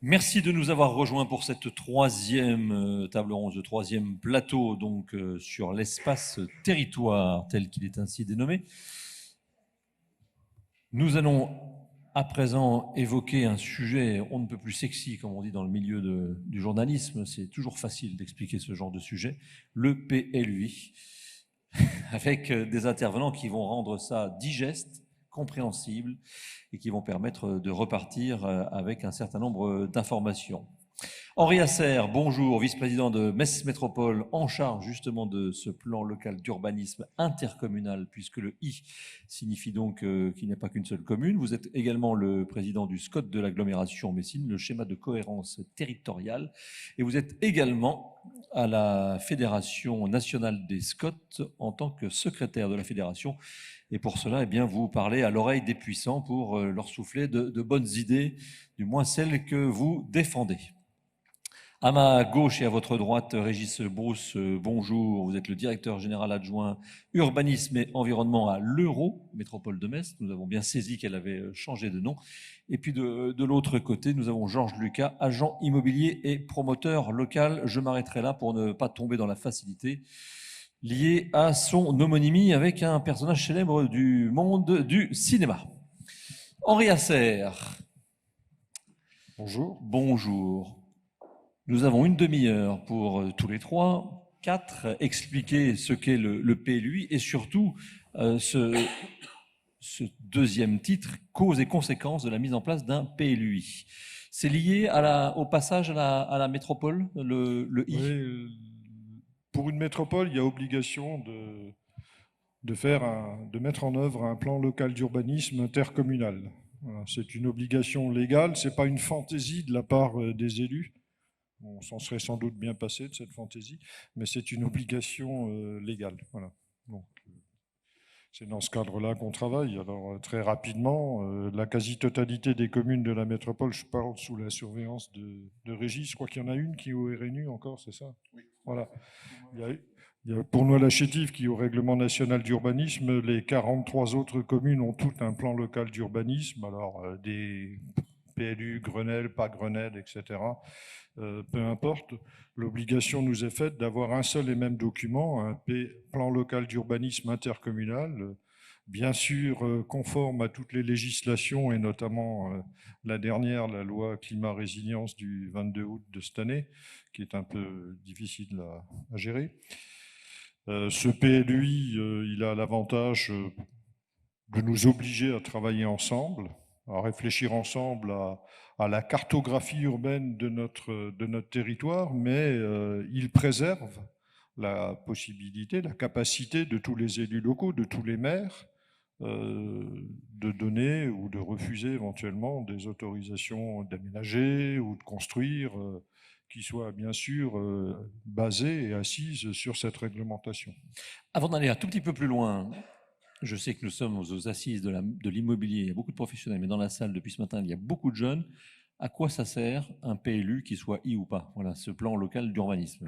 Merci de nous avoir rejoints pour cette troisième table ronde, le troisième plateau donc sur l'espace territoire tel qu'il est ainsi dénommé. Nous allons à présent évoquer un sujet on ne peut plus sexy, comme on dit dans le milieu du journalisme. C'est toujours facile d'expliquer ce genre de sujet, le PLUI, avec des intervenants qui vont rendre ça digeste, compréhensible et qui vont permettre de repartir avec un certain nombre d'informations. Henri Asser, bonjour, vice-président de Metz Métropole, en charge justement de ce plan local d'urbanisme intercommunal, puisque le I signifie donc qu'il n'y a pas qu'une seule commune. Vous êtes également le président du SCOT de l'agglomération Messine, le schéma de cohérence territoriale, et vous êtes également à la Fédération nationale des SCOT en tant que secrétaire de la fédération. Et pour cela, eh bien, vous parlez à l'oreille des puissants pour leur souffler de bonnes idées, du moins celles que vous défendez. À ma gauche et à votre droite, Régis Brousse, bonjour. Vous êtes le directeur général adjoint urbanisme et environnement à l'Euro Métropole de Metz. Nous avons bien saisi qu'elle avait changé de nom. Et puis de l'autre côté, nous avons Georges Lucas, agent immobilier et promoteur local. Je m'arrêterai là pour ne pas tomber dans la facilité liée à son homonymie avec un personnage célèbre du monde du cinéma. Henri Asser. Bonjour. Bonjour. Nous avons une demi-heure pour tous les trois, 4, expliquer ce qu'est le PLUI et surtout ce deuxième titre, cause et conséquences de la mise en place d'un PLUI. C'est lié au passage à la métropole, le I. Oui, pour une métropole, il y a obligation de mettre en œuvre un plan local d'urbanisme intercommunal. Voilà, c'est une obligation légale, ce n'est pas une fantaisie de la part des élus. On s'en serait sans doute bien passé de cette fantaisie, mais c'est une obligation légale. Voilà. Donc, c'est dans ce cadre-là qu'on travaille. Alors, très rapidement, la quasi-totalité des communes de la métropole, je parle sous la surveillance de Régis, je crois qu'il y en a une qui est au RNU encore, c'est ça? Oui. Voilà. Il y a pour nous la chétive qui est au règlement national d'urbanisme. Les 43 autres communes ont tout un plan local d'urbanisme, alors des PLU, Grenelle, pas Grenelle, etc. Peu importe, l'obligation nous est faite d'avoir un seul et même document, un plan local d'urbanisme intercommunal, bien sûr conforme à toutes les législations et notamment la dernière, la loi climat-résilience du 22 août de cette année, qui est un peu difficile à gérer. Ce PLUI, il a l'avantage de nous obliger à travailler ensemble, à réfléchir ensemble à la cartographie urbaine de notre territoire, mais il préserve la possibilité, la capacité de tous les élus locaux, de tous les maires, de donner ou de refuser éventuellement des autorisations d'aménager ou de construire qui soient bien sûr basées et assises sur cette réglementation. Avant d'aller un tout petit peu plus loin, je sais que nous sommes aux assises de l'immobilier, il y a beaucoup de professionnels, mais dans la salle depuis ce matin, il y a beaucoup de jeunes. À quoi ça sert un PLU, qui soit I ou pas? Voilà, ce plan local d'urbanisme.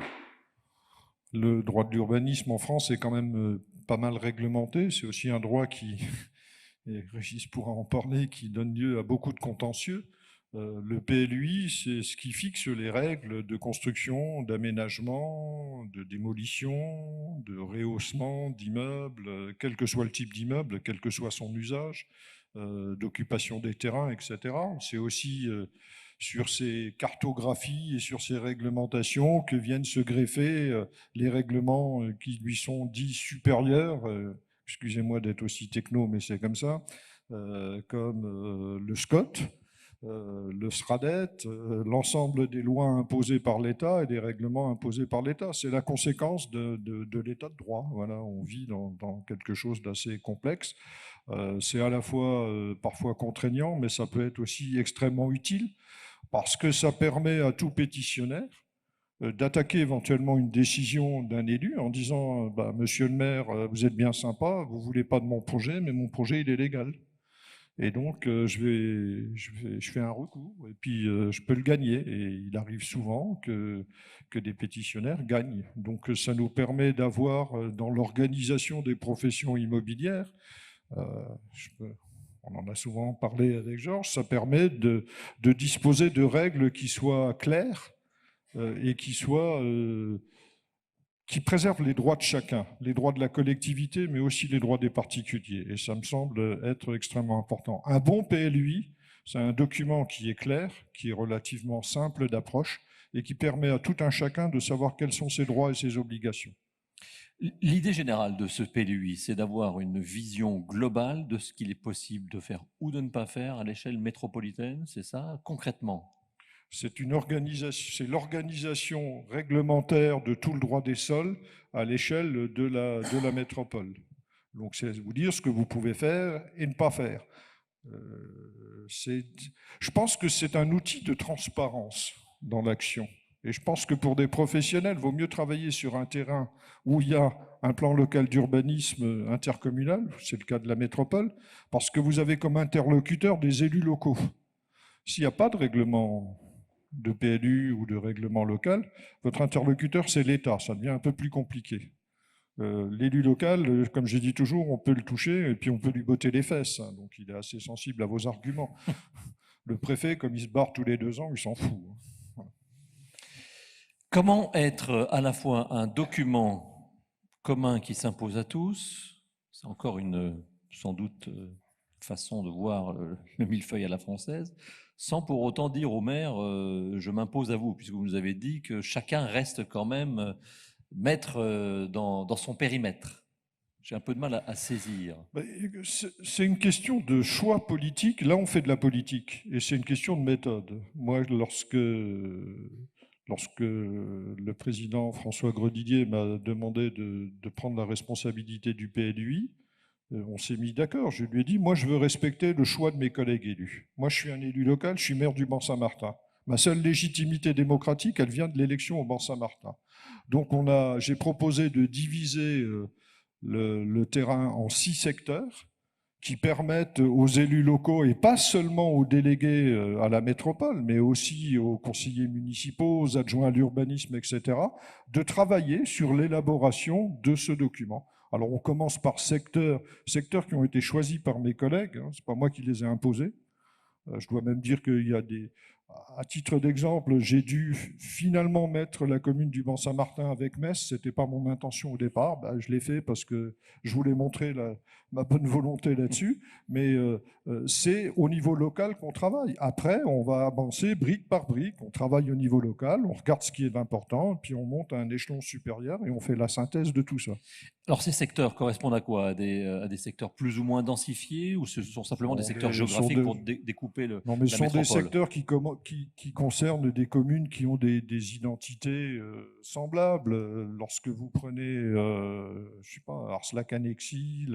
Le droit de l'urbanisme en France est quand même pas mal réglementé. C'est aussi un droit qui, et Régis pourra en parler, qui donne lieu à beaucoup de contentieux. Le PLUI, c'est ce qui fixe les règles de construction, d'aménagement, de démolition, de rehaussement d'immeubles, quel que soit le type d'immeuble, quel que soit son usage, d'occupation des terrains, etc. C'est aussi sur ces cartographies et sur ces réglementations que viennent se greffer les règlements qui lui sont dits supérieurs, excusez-moi d'être aussi techno, mais c'est comme ça, comme le SCOT, le SRADET, l'ensemble des lois imposées par l'État et des règlements imposés par l'État. C'est la conséquence de l'État de droit. Voilà, on vit dans quelque chose d'assez complexe. C'est à la fois parfois contraignant, mais ça peut être aussi extrêmement utile parce que ça permet à tout pétitionnaire d'attaquer éventuellement une décision d'un élu en disant bah, « Monsieur le maire, vous êtes bien sympa, vous ne voulez pas de mon projet, mais mon projet, il est légal. » Et donc, je fais un recours et puis je peux le gagner. Et il arrive souvent que des pétitionnaires gagnent. Donc, ça nous permet d'avoir dans l'organisation des professions immobilières, je peux on en a souvent parlé avec Georges, ça permet de disposer de règles qui soient claires et qui préservent les droits de chacun, les droits de la collectivité, mais aussi les droits des particuliers. Et ça me semble être extrêmement important. Un bon PLUI, c'est un document qui est clair, qui est relativement simple d'approche et qui permet à tout un chacun de savoir quels sont ses droits et ses obligations. L'idée générale de ce PLUI, c'est d'avoir une vision globale de ce qu'il est possible de faire ou de ne pas faire à l'échelle métropolitaine, c'est ça, concrètement? C'est l'organisation réglementaire de tout le droit des sols à l'échelle de la métropole. Donc c'est vous dire ce que vous pouvez faire et ne pas faire. Je pense que c'est un outil de transparence dans l'action. Et je pense que pour des professionnels, il vaut mieux travailler sur un terrain où il y a un plan local d'urbanisme intercommunal, c'est le cas de la métropole, parce que vous avez comme interlocuteur des élus locaux. S'il n'y a pas de règlement de PLU ou de règlement local, votre interlocuteur, c'est l'État. Ça devient un peu plus compliqué. L'élu local, comme je dis toujours, on peut le toucher et puis on peut lui botter les fesses. Hein, donc il est assez sensible à vos arguments. Le préfet, comme il se barre tous les 2 ans, il s'en fout. Voilà. Comment être à la fois un document commun qui s'impose à tous, c'est encore une, sans doute, façon de voir le millefeuille à la française, sans pour autant dire au maire je m'impose à vous, puisque vous nous avez dit que chacun reste quand même maître dans son périmètre. J'ai un peu de mal à saisir. C'est une question de choix politique. Là, on fait de la politique et c'est une question de méthode. Moi, lorsque le président François Grosdidier m'a demandé de prendre la responsabilité du PLUI, on s'est mis d'accord. Je lui ai dit, moi, je veux respecter le choix de mes collègues élus. Moi, je suis un élu local, je suis maire du Ban-Saint-Martin. Ma seule légitimité démocratique, elle vient de l'élection au Ban-Saint-Martin. Donc, j'ai proposé de diviser le terrain en 6 secteurs qui permettent aux élus locaux, et pas seulement aux délégués à la métropole, mais aussi aux conseillers municipaux, aux adjoints à l'urbanisme, etc., de travailler sur l'élaboration de ce document. Alors on commence par secteurs qui ont été choisis par mes collègues, hein, c'est pas moi qui les ai imposés. Je dois même dire qu'il y a à titre d'exemple, j'ai dû finalement mettre la commune du Ban-Saint-Martin avec Metz. Ce n'était pas mon intention au départ. Je l'ai fait parce que je voulais montrer ma bonne volonté là-dessus. Mais c'est au niveau local qu'on travaille. Après, on va avancer brique par brique. On travaille au niveau local, on regarde ce qui est important, puis on monte à un échelon supérieur et on fait la synthèse de tout ça. Alors ces secteurs correspondent à quoi? À des secteurs plus ou moins densifiés, ou ce sont simplement des secteurs géographiques pour découper la métropole? Non, mais ce sont des secteurs qui concernent des communes qui ont des identités semblables. Lorsque vous prenez, je sais pas, Ars-la-Cannexie,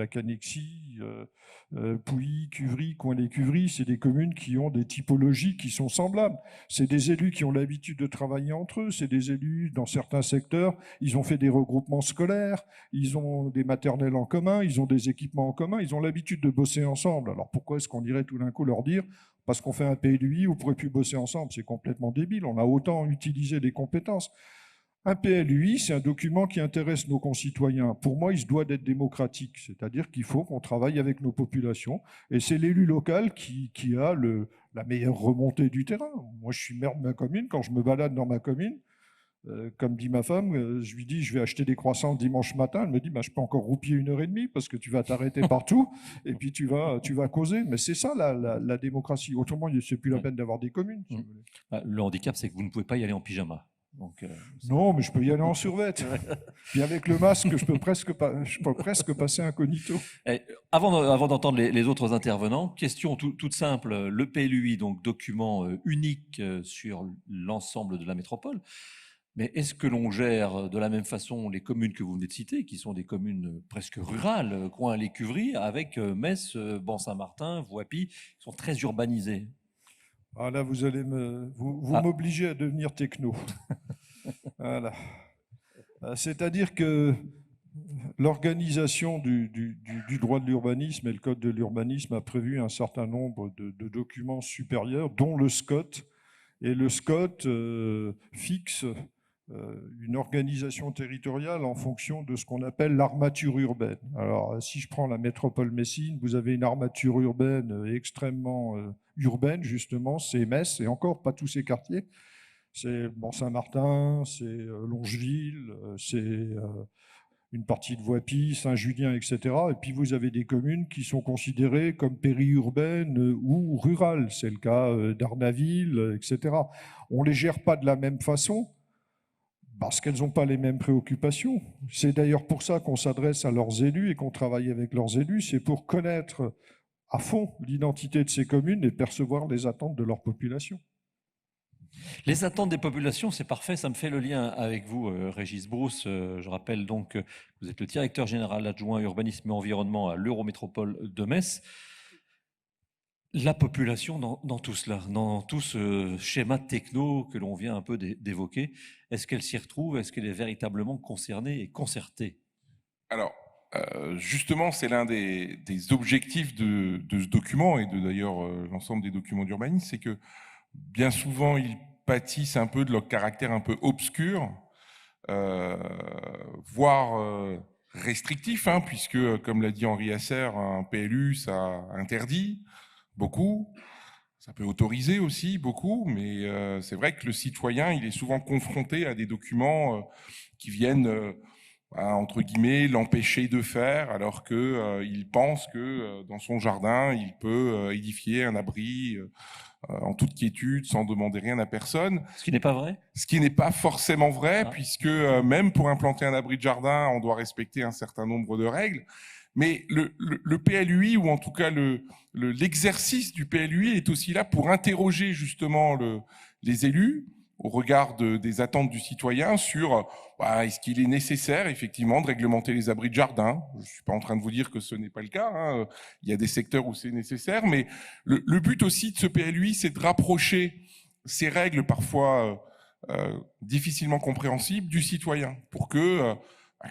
Pouilly, Cuvry, Coin-les-Cuvry, c'est des communes qui ont des typologies qui sont semblables. C'est des élus qui ont l'habitude de travailler entre eux. C'est des élus, dans certains secteurs, ils ont fait des regroupements scolaires, ils ont des maternelles en commun, ils ont des équipements en commun, ils ont l'habitude de bosser ensemble. Alors pourquoi est-ce qu'on irait tout d'un coup leur dire parce qu'on fait un PLUI, vous ne pourrez plus bosser ensemble? C'est complètement débile. On a autant utilisé les compétences. Un PLUI, c'est un document qui intéresse nos concitoyens. Pour moi, il se doit d'être démocratique, c'est-à-dire qu'il faut qu'on travaille avec nos populations. Et c'est l'élu local qui a la meilleure remontée du terrain. Moi, je suis maire de ma commune. Quand je me balade dans ma commune, comme dit ma femme, je lui dis je vais acheter des croissants dimanche matin. Elle me dit je peux encore roupiller 1h30 parce que tu vas t'arrêter partout et puis tu vas causer. Mais c'est ça la démocratie. Autrement, c'est plus la peine d'avoir des communes. Si vous voulez. Le handicap, c'est que vous ne pouvez pas y aller en pyjama. Donc, non, mais je peux y aller en survêt. Puis avec le masque, je peux presque passer incognito. Avant d'entendre les autres intervenants, question toute simple. Le PLUI, donc document unique sur l'ensemble de la métropole. Mais est-ce que l'on gère de la même façon les communes que vous venez de citer, qui sont des communes presque rurales, Coin-les-Cuvry, avec Metz, Ban-Saint-Martin, Voipy, qui sont très urbanisées? Ah là, vous allez m'obliger à devenir techno. Voilà. C'est-à-dire que l'organisation du droit de l'urbanisme et le code de l'urbanisme a prévu un certain nombre de documents supérieurs, dont le SCOT. Et le SCOT fixe une organisation territoriale en fonction de ce qu'on appelle l'armature urbaine. Alors, si je prends la métropole messine, vous avez une armature urbaine extrêmement urbaine, justement, c'est Metz, et encore pas tous ces quartiers. C'est Saint-Martin, c'est Longeville, c'est une partie de Voipy, Saint-Julien, etc. Et puis vous avez des communes qui sont considérées comme périurbaines ou rurales. C'est le cas d'Arnaville, etc. On ne les gère pas de la même façon parce qu'elles n'ont pas les mêmes préoccupations. C'est d'ailleurs pour ça qu'on s'adresse à leurs élus et qu'on travaille avec leurs élus. C'est pour connaître à fond l'identité de ces communes et percevoir les attentes de leur population. Les attentes des populations, c'est parfait, ça me fait le lien avec vous, Régis Brousse. Je rappelle donc que vous êtes le directeur général adjoint urbanisme et environnement à l'Eurométropole de Metz. La population dans tout cela, dans tout ce schéma techno que l'on vient un peu d'évoquer, est-ce qu'elle s'y retrouve? Est-ce qu'elle est véritablement concernée et concertée? Alors, justement, c'est l'un des objectifs de ce document et de d'ailleurs l'ensemble des documents d'urbanisme, c'est que bien souvent, ils pâtissent un peu de leur caractère un peu obscur, voire restrictif, hein, puisque, comme l'a dit Henri Hasser, un PLU, ça interdit beaucoup, ça peut autoriser aussi beaucoup, mais c'est vrai que le citoyen, il est souvent confronté à des documents qui viennent, entre guillemets, l'empêcher de faire, alors qu'il pense que dans son jardin, il peut édifier un abri en toute quiétude, sans demander rien à personne. Ce qui n'est pas vrai? Ce qui n'est pas forcément vrai, puisque même pour implanter un abri de jardin, on doit respecter un certain nombre de règles. Mais le PLUI, ou en tout cas l'exercice du PLUI, est aussi là pour interroger justement les élus au regard des attentes du citoyen sur est-ce qu'il est nécessaire effectivement de réglementer les abris de jardin. Je ne suis pas en train de vous dire que ce n'est pas le cas, hein. Il y a des secteurs où c'est nécessaire, mais le but aussi de ce PLUI, c'est de rapprocher ces règles parfois difficilement compréhensibles du citoyen, pour que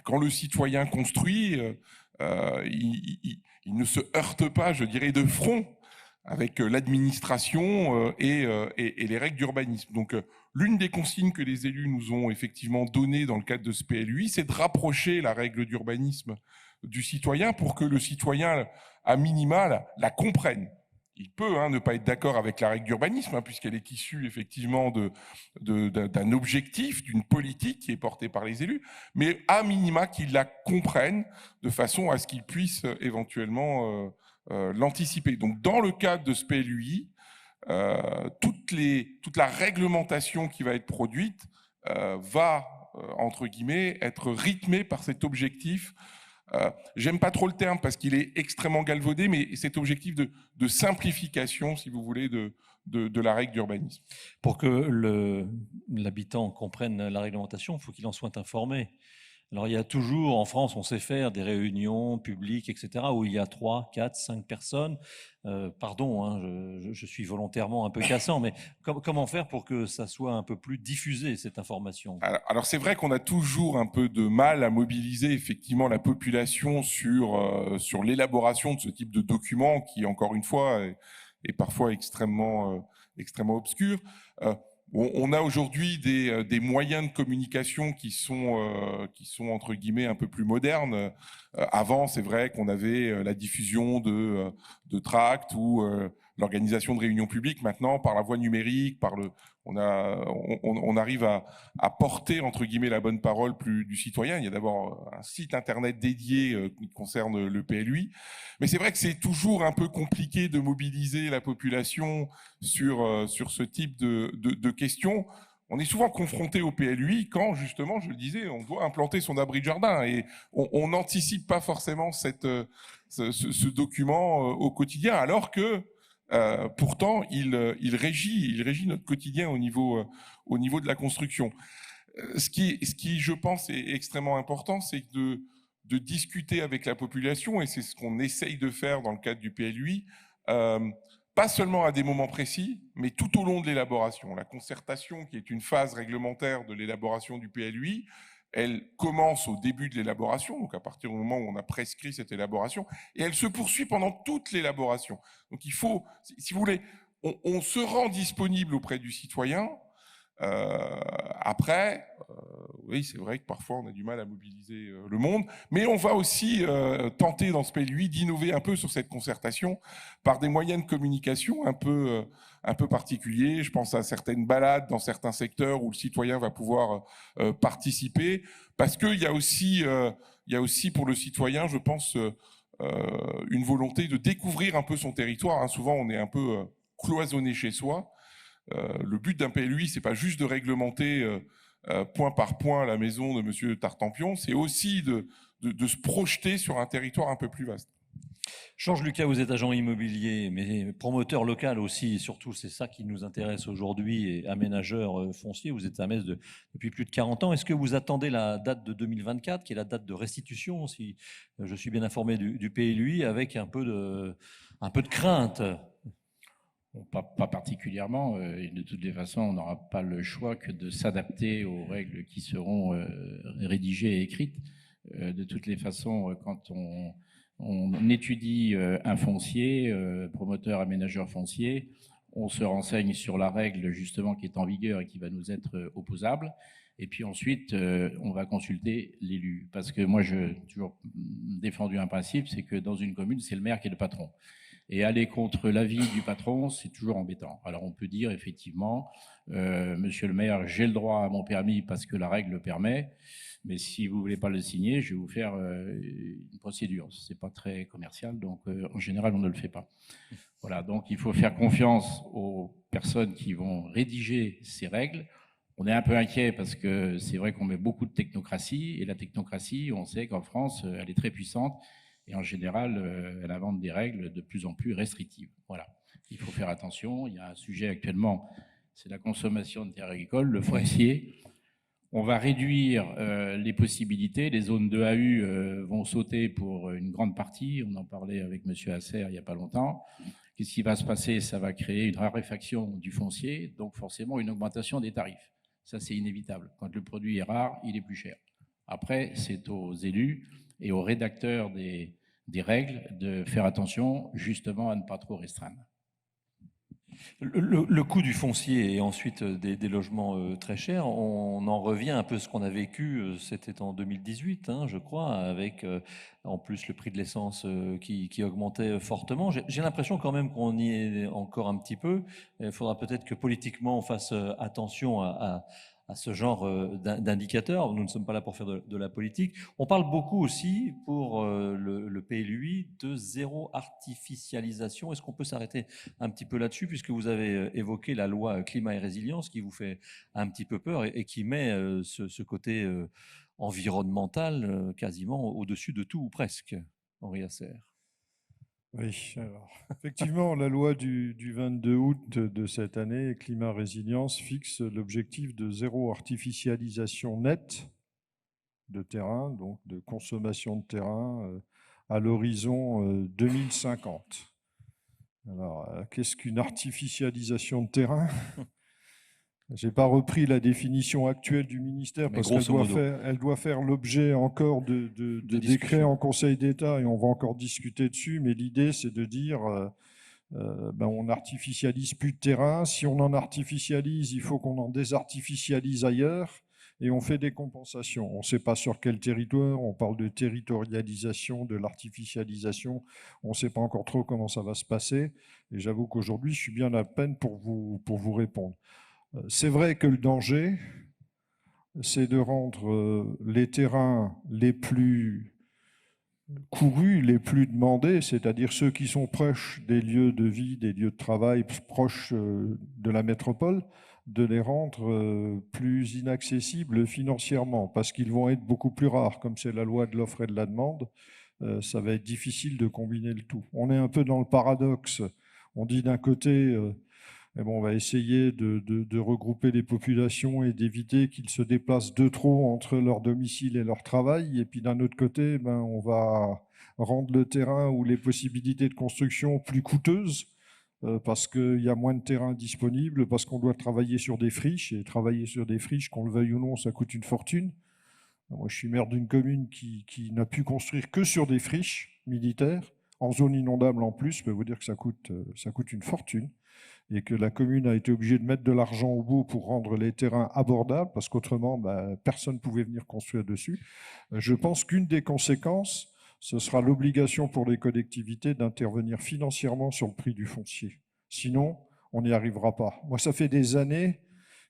quand le citoyen construit, il ne se heurte pas, je dirais, de front avec l'administration et les règles d'urbanisme. Donc, l'une des consignes que les élus nous ont effectivement données dans le cadre de ce PLUI, c'est de rapprocher la règle d'urbanisme du citoyen pour que le citoyen, à minima, la comprenne. Il peut ne pas être d'accord avec la règle d'urbanisme, puisqu'elle est issue effectivement d'un objectif, d'une politique qui est portée par les élus, mais à minima qu'il la comprenne de façon à ce qu'il puisse éventuellement l'anticiper. Donc dans le cadre de ce PLUI, toute la réglementation qui va être produite va, entre guillemets, être rythmée par cet objectif. J'aime pas trop le terme parce qu'il est extrêmement galvaudé, mais cet objectif de simplification, si vous voulez, de la règle d'urbanisme. Pour que l'habitant comprenne la réglementation, il faut qu'il en soit informé. Alors, il y a toujours, en France, on sait faire des réunions publiques, etc., où il y a 3, 4, 5 personnes. Pardon, je suis volontairement un peu cassant, mais comment faire pour que ça soit un peu plus diffusé, cette information? Alors c'est vrai qu'on a toujours un peu de mal à mobiliser effectivement la population sur l'élaboration de ce type de document qui, encore une fois, est parfois extrêmement obscur. On a aujourd'hui des moyens de communication qui sont entre guillemets un peu plus modernes. Avant, c'est vrai qu'on avait la diffusion de tracts ou l'organisation de réunions publiques. Maintenant, par la voie numérique, on arrive à porter entre guillemets la bonne parole du citoyen. Il y a d'abord un site internet dédié qui concerne le PLUI, mais c'est vrai que c'est toujours un peu compliqué de mobiliser la population sur ce type de questions. On est souvent confronté au PLUI quand, justement, je le disais, on doit implanter son abri de jardin et on n'anticipe pas forcément ce document au quotidien, alors que pourtant, il régit notre quotidien au niveau de la construction. Ce qui, je pense, est extrêmement important, c'est de discuter avec la population, et c'est ce qu'on essaye de faire dans le cadre du PLUI, pas seulement à des moments précis, mais tout au long de l'élaboration. La concertation, qui est une phase réglementaire de l'élaboration du PLUI, elle commence au début de l'élaboration, donc à partir du moment où on a prescrit cette élaboration, et elle se poursuit pendant toute l'élaboration. Donc il faut, si vous voulez, on se rend disponible auprès du citoyen. Après, oui, c'est vrai que parfois on a du mal à mobiliser le monde, mais on va aussi tenter dans ce PLUI d'innover un peu sur cette concertation par des moyens de communication un peu particuliers. Je pense à certaines balades dans certains secteurs où le citoyen va pouvoir participer, parce qu'il y a aussi pour le citoyen, je pense, une volonté de découvrir un peu son territoire. Hein. Souvent, on est un peu cloisonné chez soi. Le but d'un PLUI, c'est pas juste de réglementer point par point la maison de Monsieur Tartampion, c'est aussi de se projeter sur un territoire un peu plus vaste. Georges Lucas, vous êtes agent immobilier, mais promoteur local aussi, et surtout c'est ça qui nous intéresse aujourd'hui, et aménageur foncier. Vous êtes à Metz depuis plus de 40 ans. Est-ce que vous attendez la date de 2024, qui est la date de restitution, si je suis bien informé du PLUI, avec un peu de crainte? Bon, pas particulièrement. Et de toutes les façons, on n'aura pas le choix que de s'adapter aux règles qui seront rédigées et écrites. De toutes les façons, quand on étudie un foncier, promoteur, aménageur foncier, on se renseigne sur la règle justement qui est en vigueur et qui va nous être opposable. Et puis ensuite, on va consulter l'élu. Parce que moi, j'ai toujours défendu un principe, c'est que dans une commune, c'est le maire qui est le patron. Et aller contre l'avis du patron, c'est toujours embêtant. Alors on peut dire effectivement, monsieur le maire, j'ai le droit à mon permis parce que la règle le permet, mais si vous ne voulez pas le signer, je vais vous faire une procédure. Ce n'est pas très commercial, donc en général, on ne le fait pas. Voilà, donc il faut faire confiance aux personnes qui vont rédiger ces règles. On est un peu inquiet parce que c'est vrai qu'on met beaucoup de technocratie, et la technocratie, on sait qu'en France, elle est très puissante, et en général, elle invente des règles de plus en plus restrictives. Voilà, il faut faire attention. Il y a un sujet actuellement, c'est la consommation de terres agricoles, le foncier. On va réduire les possibilités. Les zones de AU vont sauter pour une grande partie. On en parlait avec M. Hasser il n'y a pas longtemps. Qu'est-ce qui va se passer? Ça va créer une raréfaction du foncier, donc forcément une augmentation des tarifs. Ça, c'est inévitable. Quand le produit est rare, il est plus cher. Après, c'est aux élus et aux rédacteurs des règles de faire attention justement à ne pas trop restreindre. Le coût du foncier et ensuite des logements très chers, on en revient un peu à ce qu'on a vécu, c'était en 2018, hein, je crois, avec en plus le prix de l'essence qui augmentait fortement. J'ai l'impression quand même qu'on y est encore un petit peu. Il faudra peut-être que politiquement on fasse attention à ce genre d'indicateurs. Nous ne sommes pas là pour faire de la politique. On parle beaucoup aussi pour le PLUI de zéro artificialisation. Est-ce qu'on peut s'arrêter un petit peu là-dessus, puisque vous avez évoqué la loi climat et résilience qui vous fait un petit peu peur et qui met ce côté environnemental quasiment au-dessus de tout ou presque, Henri Hasser? Oui, alors, effectivement, la loi du 22 août de cette année, Climat Résilience, fixe l'objectif de zéro artificialisation nette de terrain, donc de consommation de terrain à l'horizon 2050. Alors, qu'est-ce qu'une artificialisation de terrain? Je n'ai pas repris la définition actuelle du ministère parce qu'elle doit faire l'objet encore de décrets en Conseil d'État et on va encore discuter dessus. Mais l'idée, c'est de dire on n'artificialise plus de terrain. Si on en artificialise, il faut qu'on en désartificialise ailleurs et on fait des compensations. On ne sait pas sur quel territoire. On parle de territorialisation, de l'artificialisation. On ne sait pas encore trop comment ça va se passer. Et j'avoue qu'aujourd'hui, je suis bien à peine pour vous répondre. C'est vrai que le danger, c'est de rendre les terrains les plus courus, les plus demandés, c'est-à-dire ceux qui sont proches des lieux de vie, des lieux de travail, proches de la métropole, de les rendre plus inaccessibles financièrement, parce qu'ils vont être beaucoup plus rares, comme c'est la loi de l'offre et de la demande. Ça va être difficile de combiner le tout. On est un peu dans le paradoxe. On dit d'un côté... Mais bon, on va essayer de regrouper les populations et d'éviter qu'ils se déplacent de trop entre leur domicile et leur travail. Et puis d'un autre côté, on va rendre le terrain ou les possibilités de construction plus coûteuses parce qu'il y a moins de terrain disponible, parce qu'on doit travailler sur des friches. Et travailler sur des friches, qu'on le veuille ou non, ça coûte une fortune. Moi, je suis maire d'une commune qui n'a pu construire que sur des friches militaires, en zone inondable en plus. Je peux vous dire que ça coûte une fortune. et que la commune a été obligée de mettre de l'argent au bout pour rendre les terrains abordables, parce qu'autrement, personne ne pouvait venir construire dessus. Je pense qu'une des conséquences, ce sera l'obligation pour les collectivités d'intervenir financièrement sur le prix du foncier. Sinon, on n'y arrivera pas. Moi, ça fait des années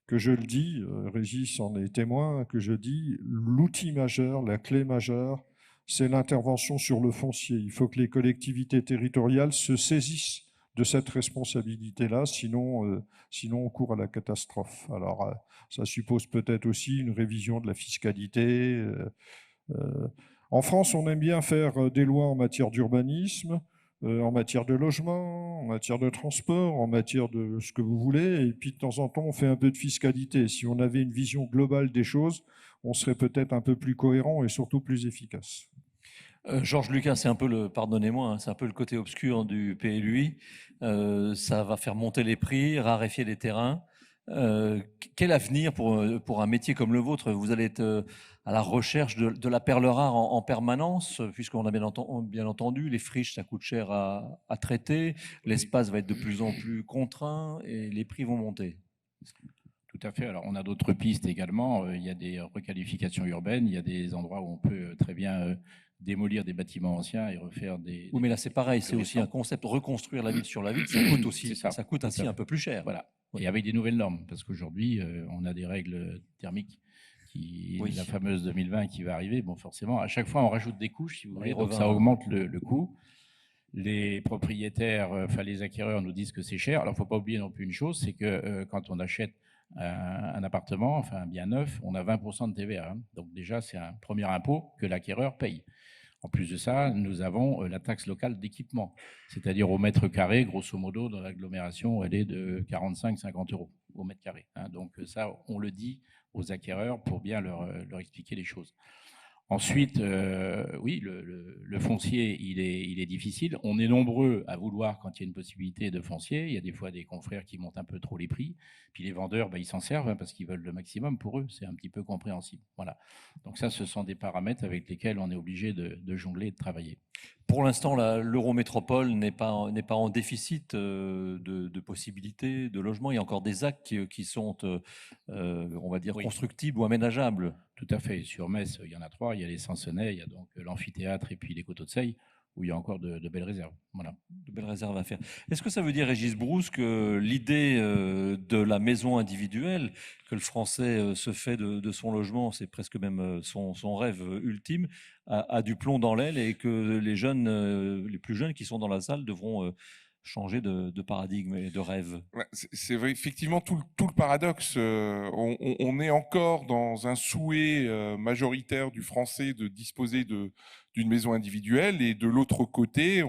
que je le dis, Régis en est témoin, que je dis, l'outil majeur, la clé majeure, c'est l'intervention sur le foncier. Il faut que les collectivités territoriales se saisissent de cette responsabilité-là, sinon on court à la catastrophe. Alors, ça suppose peut-être aussi une révision de la fiscalité. En France, on aime bien faire des lois en matière d'urbanisme, en matière de logement, en matière de transport, en matière de ce que vous voulez, et puis de temps en temps, on fait un peu de fiscalité. Si on avait une vision globale des choses, on serait peut-être un peu plus cohérent et surtout plus efficace. Georges Lucas, c'est un peu pardonnez-moi, hein, c'est un peu le côté obscur du PLUI. Ça va faire monter les prix, raréfier les terrains. Quel avenir pour un métier comme le vôtre? Vous allez être à la recherche de la perle rare en permanence, puisqu'on a bien entendu, les friches, ça coûte cher à traiter, l'espace va être de plus en plus contraint et les prix vont monter. Tout à fait. Alors, on a d'autres pistes également. Il y a des requalifications urbaines. Il y a des endroits où on peut très bien démolir des bâtiments anciens et refaire des... Oui, mais là, c'est pareil. C'est aussi un concept. Reconstruire la ville sur la ville, ça coûte aussi, ça coûte ainsi un peu plus cher. Voilà. Et avec des nouvelles normes, parce qu'aujourd'hui, on a des règles thermiques, la fameuse 2020 qui va arriver. Bon, forcément, à chaque fois, on rajoute des couches, si vous voulez, donc ça augmente le coût. Les propriétaires, les acquéreurs nous disent que c'est cher. Alors, il ne faut pas oublier non plus une chose, c'est que quand on achète un appartement, enfin un bien neuf, on a 20% de TVA. Hein. Donc déjà, c'est un premier impôt que l'acquéreur paye. En plus de ça, nous avons la taxe locale d'équipement, c'est-à-dire au mètre carré, grosso modo, dans l'agglomération, elle est de 45-50 € au mètre carré. Hein. Donc ça, on le dit aux acquéreurs pour bien leur expliquer les choses. Ensuite, oui, le foncier, il est difficile. On est nombreux à vouloir, quand il y a une possibilité de foncier, il y a des fois des confrères qui montent un peu trop les prix, puis les vendeurs, ils s'en servent hein, parce qu'ils veulent le maximum pour eux, c'est un petit peu compréhensible. Voilà. Donc ça, ce sont des paramètres avec lesquels on est obligé de jongler et de travailler. Pour l'instant, l'Eurométropole n'est pas en déficit de possibilités de logement. Il y a encore des actes qui sont, on va dire, constructibles ou aménageables. Tout à fait. Sur Metz, il y en a 3. Il y a les Sansonnets, il y a donc l'amphithéâtre et puis les Coteaux de Seille, où il y a encore de belles réserves. Voilà. De belles réserves à faire. Est-ce que ça veut dire, Régis Brousse, que l'idée de la maison individuelle, que le Français se fait de son logement, c'est presque même son rêve ultime, a du plomb dans l'aile et que les plus jeunes qui sont dans la salle devront changer de paradigme et de rêve? C'est vrai, effectivement tout le paradoxe. On est encore dans un souhait majoritaire du Français de disposer d'une maison individuelle, et de l'autre côté,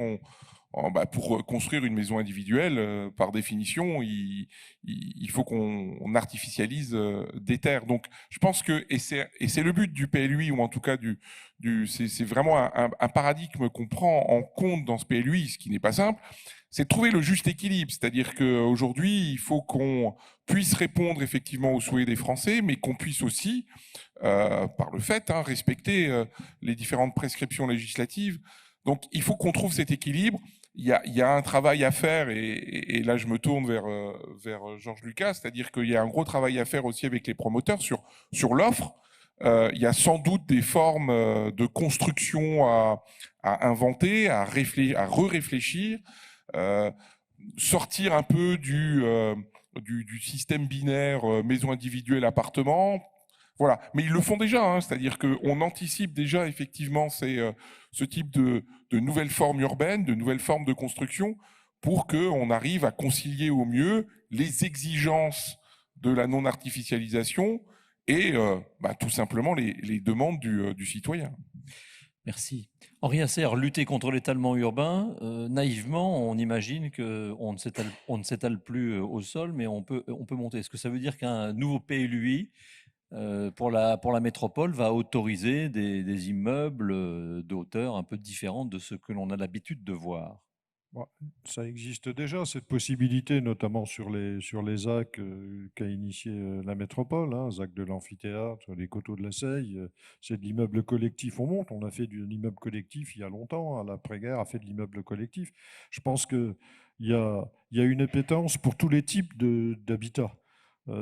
pour construire une maison individuelle, par définition, il faut qu'on artificialise des terres. Donc, je pense que, et c'est le but du PLUI, ou en tout cas c'est vraiment un paradigme qu'on prend en compte dans ce PLUI, ce qui n'est pas simple, c'est de trouver le juste équilibre. C'est-à-dire qu'aujourd'hui, il faut qu'on puisse répondre effectivement aux souhaits des Français, mais qu'on puisse aussi, par le fait, respecter les différentes prescriptions législatives. Donc, il faut qu'on trouve cet équilibre. Il y a un travail à faire, et là, je me tourne vers Georges Lucas, c'est-à-dire qu'il y a un gros travail à faire aussi avec les promoteurs sur l'offre. Il y a sans doute des formes de construction à inventer, à re-réfléchir. Sortir un peu du système binaire maison individuelle appartement, voilà. Mais ils le font déjà, c'est-à-dire qu'on anticipe déjà effectivement ce type de nouvelles formes urbaines, de nouvelles formes de construction, pour qu'on arrive à concilier au mieux les exigences de la non-artificialisation et tout simplement les demandes du citoyen. Merci. Henri Asser, lutter contre l'étalement urbain, naïvement, on imagine qu'on ne s'étale plus au sol, mais on peut monter. Est-ce que ça veut dire qu'un nouveau PLUI pour la métropole va autoriser des immeubles de hauteur un peu différente de ce que l'on a l'habitude de voir? Ça existe déjà, cette possibilité, notamment sur les ZAC qu'a initié la métropole, ZAC de l'amphithéâtre, les Coteaux de la Seille, c'est de l'immeuble collectif. On monte, on a fait de l'immeuble collectif il y a longtemps, l'après-guerre a fait de l'immeuble collectif. Je pense que il y a une appétence pour tous les types d'habitats.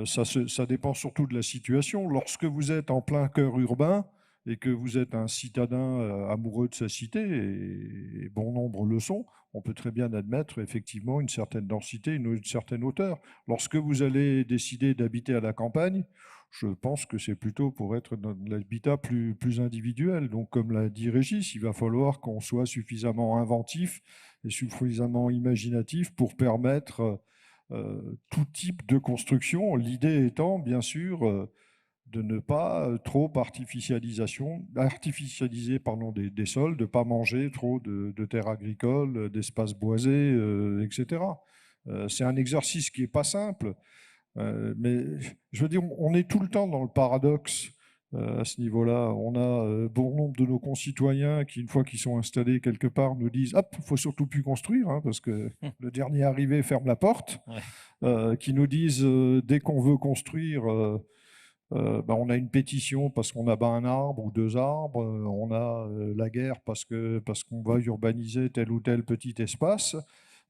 Ça dépend surtout de la situation. Lorsque vous êtes en plein cœur urbain et que vous êtes un citadin amoureux de sa cité, et bon nombre le sont, on peut très bien admettre effectivement une certaine densité, une certaine hauteur. Lorsque vous allez décider d'habiter à la campagne, je pense que c'est plutôt pour être dans l'habitat plus individuel. Donc, comme l'a dit Régis, il va falloir qu'on soit suffisamment inventif et suffisamment imaginatif pour permettre tout type de construction. L'idée étant, bien sûr, de ne pas trop artificialiser des sols, de ne pas manger trop de terres agricoles, d'espaces boisés, etc. C'est un exercice qui n'est pas simple. Mais je veux dire, on est tout le temps dans le paradoxe à ce niveau-là. On a bon nombre de nos concitoyens qui, une fois qu'ils sont installés quelque part, nous disent « Hop, il ne faut surtout plus construire, hein, parce que le dernier arrivé ferme la porte ouais. », qui nous disent dès qu'on veut construire, on a une pétition parce qu'on abat un arbre ou deux arbres, on a la guerre parce qu'on va urbaniser tel ou tel petit espace.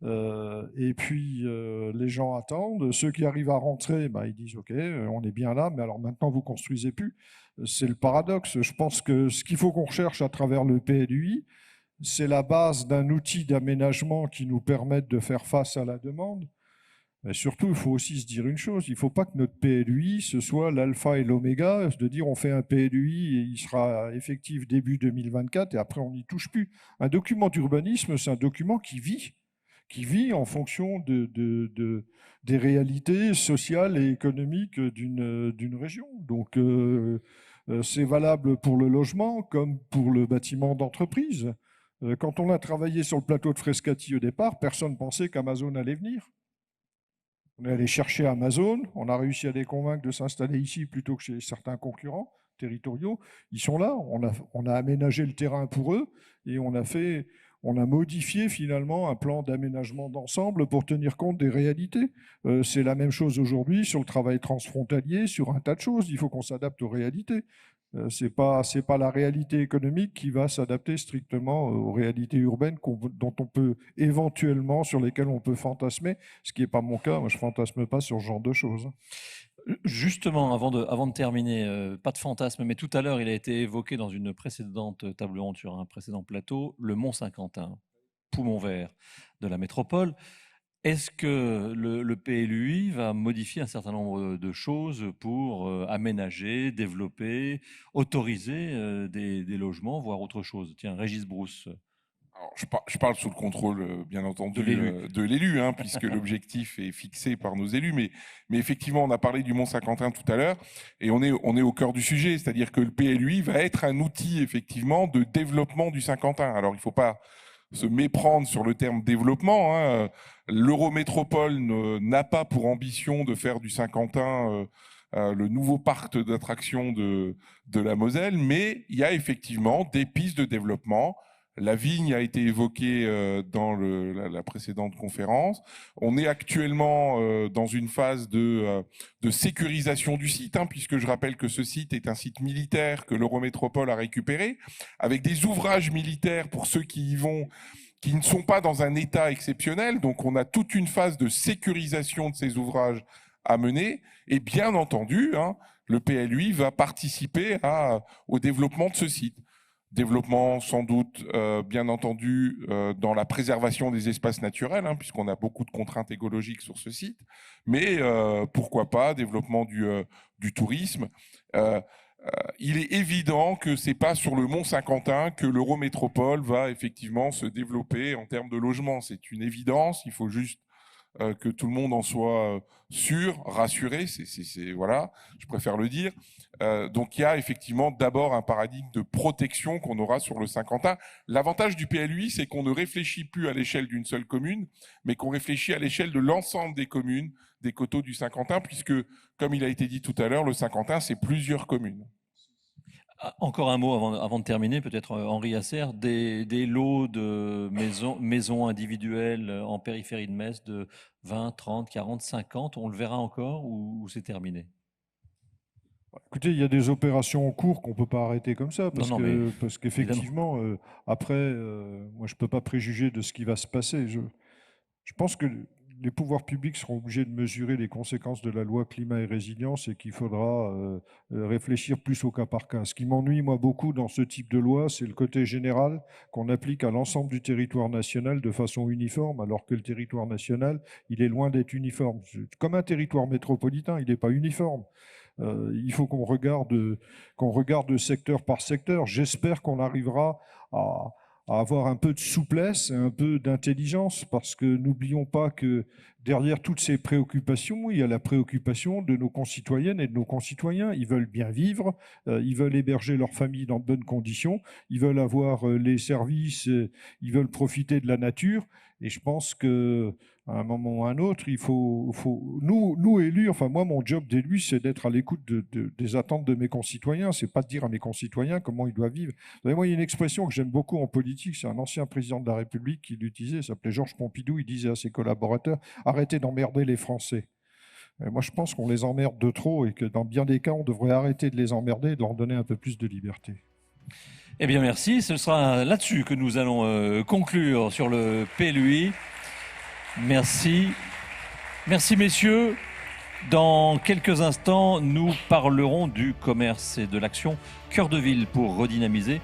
Et puis les gens attendent, ceux qui arrivent à rentrer, ils disent ok, on est bien là, mais alors maintenant vous construisez plus. C'est le paradoxe. Je pense que ce qu'il faut qu'on recherche à travers le PLUI, c'est la base d'un outil d'aménagement qui nous permette de faire face à la demande. Mais surtout, il faut aussi se dire une chose, il ne faut pas que notre PLUI, ce soit l'alpha et l'oméga, de dire on fait un PLUI et il sera effectif début 2024 et après on n'y touche plus. Un document d'urbanisme, c'est un document qui vit en fonction des réalités sociales et économiques d'une région. Donc, c'est valable pour le logement comme pour le bâtiment d'entreprise. Quand on a travaillé sur le plateau de Frascati au départ, personne ne pensait qu'Amazon allait venir. On est allé chercher Amazon, on a réussi à les convaincre de s'installer ici plutôt que chez certains concurrents territoriaux. Ils sont là, on a aménagé le terrain pour eux et on a modifié finalement un plan d'aménagement d'ensemble pour tenir compte des réalités. C'est la même chose aujourd'hui sur le travail transfrontalier, sur un tas de choses. Il faut qu'on s'adapte aux réalités. C'est pas la réalité économique qui va s'adapter strictement aux réalités urbaines dont on peut éventuellement, sur lesquelles on peut fantasmer, ce qui n'est pas mon cas. Moi, je fantasme pas sur ce genre de choses. Justement, avant de terminer, pas de fantasme, mais tout à l'heure, il a été évoqué dans une précédente table ronde sur un précédent plateau, le Mont-Saint-Quentin, poumon vert de la métropole. Est-ce que le PLUI va modifier un certain nombre de choses pour aménager, développer, autoriser des logements, voire autre chose? Tiens, Régis Brousse. Alors, je parle sous le contrôle, bien entendu, de l'élu, hein, puisque l'objectif est fixé par nos élus. Mais effectivement, on a parlé du Mont-Saint-Quentin tout à l'heure, et on est au cœur du sujet, c'est-à-dire que le PLUI va être un outil, effectivement, de développement du Saint-Quentin. Alors, il ne faut pas se méprendre sur le terme développement, hein. L'Eurométropole n'a pas pour ambition de faire du Saint-Quentin le nouveau parc d'attractions de la Moselle, mais il y a effectivement des pistes de développement. La vigne a été évoquée dans la précédente conférence. On est actuellement dans une phase de sécurisation du site, hein, puisque je rappelle que ce site est un site militaire que l'Eurométropole a récupéré, avec des ouvrages militaires pour ceux qui y vont, qui ne sont pas dans un état exceptionnel. Donc on a toute une phase de sécurisation de ces ouvrages à mener. Et bien entendu, hein, le PLUI va participer au développement de ce site. Développement sans doute, bien entendu, dans la préservation des espaces naturels, hein, puisqu'on a beaucoup de contraintes écologiques sur ce site, mais pourquoi pas développement du tourisme. Il est évident que c'est pas sur le Mont-Saint-Quentin que l'Eurométropole va effectivement se développer en termes de logement. C'est une évidence, il faut juste que tout le monde en soit sûr, rassuré, voilà, je préfère le dire. Donc il y a effectivement d'abord un paradigme de protection qu'on aura sur le Saint-Quentin. L'avantage du PLUI, c'est qu'on ne réfléchit plus à l'échelle d'une seule commune, mais qu'on réfléchit à l'échelle de l'ensemble des communes des coteaux du Saint-Quentin, puisque, comme il a été dit tout à l'heure, le Saint-Quentin, c'est plusieurs communes. Encore un mot avant de terminer, peut-être Henri Asser, des lots de maisons individuelles en périphérie de Metz de 20, 30, 40, 50, on le verra encore ou c'est terminé? Écoutez, il y a des opérations en cours qu'on ne peut pas arrêter comme ça, parce qu'effectivement, après, moi je ne peux pas préjuger de ce qui va se passer. Je pense que les pouvoirs publics seront obligés de mesurer les conséquences de la loi climat et résilience et qu'il faudra réfléchir plus au cas par cas. Ce qui m'ennuie, moi, beaucoup dans ce type de loi, c'est le côté général qu'on applique à l'ensemble du territoire national de façon uniforme, alors que le territoire national, il est loin d'être uniforme. Comme un territoire métropolitain, il n'est pas uniforme. Il faut qu'on regarde secteur par secteur. J'espère qu'on arrivera à avoir un peu de souplesse et un peu d'intelligence, parce que n'oublions pas que derrière toutes ces préoccupations, il y a la préoccupation de nos concitoyennes et de nos concitoyens. Ils veulent bien vivre, ils veulent héberger leur famille dans de bonnes conditions, ils veulent avoir les services, ils veulent profiter de la nature. Et je pense que à un moment ou à un autre, il faut nous élus, enfin moi, mon job d'élu, c'est d'être à l'écoute des attentes de mes concitoyens. C'est pas de dire à mes concitoyens comment ils doivent vivre. Vous savez, moi, il y a une expression que j'aime beaucoup en politique, c'est un ancien président de la République qui l'utilisait, il s'appelait Georges Pompidou, il disait à ses collaborateurs « Arrêtez d'emmerder les Français ». Et moi, je pense qu'on les emmerde de trop et que dans bien des cas, on devrait arrêter de les emmerder et de leur donner un peu plus de liberté. Eh bien, merci. Ce sera là-dessus que nous allons conclure sur le PLUI. Merci. Merci, messieurs. Dans quelques instants, nous parlerons du commerce et de l'action Cœur de Ville pour redynamiser